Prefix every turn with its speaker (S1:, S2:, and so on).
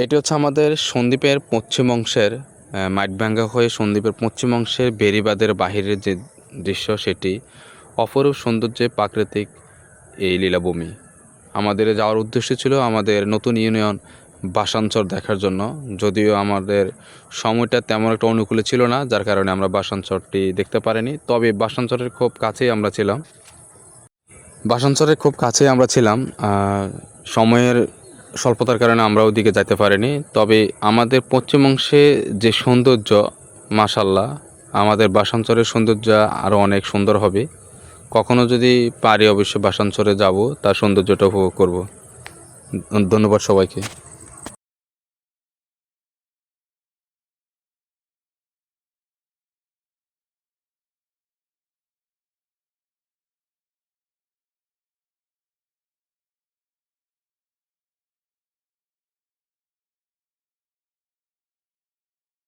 S1: এটি হচ্ছে আমাদের সন্দ্বীপের পশ্চিম অংশের মাইটভাঙ্গা হয়ে সন্দ্বীপের পশ্চিম অংশের বেড়িবাঁধের বাহিরের যে দৃশ্য, সেটি অপরূপ সৌন্দর্যে প্রাকৃতিক এই লীলাভূমি। আমাদের যাওয়ার উদ্দেশ্য ছিল আমাদের নতুন ইউনিয়ন বাসাঞ্চর দেখার জন্য, যদিও আমাদের সময়টা তেমন একটা অনুকূলে ছিল না, যার কারণে আমরা বাসাঞ্চরটি দেখতে পারিনি। তবে বাসাঞ্চরের খুব কাছেই আমরা ছিলাম। সময়ের স্বল্পতার কারণে আমরা ওদিকে যেতে পারিনি। তবে আমাদের পশ্চিম অংশে যে সৌন্দর্য, মাশাল্লাহ, আমাদের বাসাঞ্চরের সৌন্দর্য আরও অনেক সুন্দর হবে। কখনো যদি পারি অবশ্যই বাসাঞ্চরে যাব, তার সৌন্দর্যটা উপভোগ করব। ধন্যবাদ সবাইকে।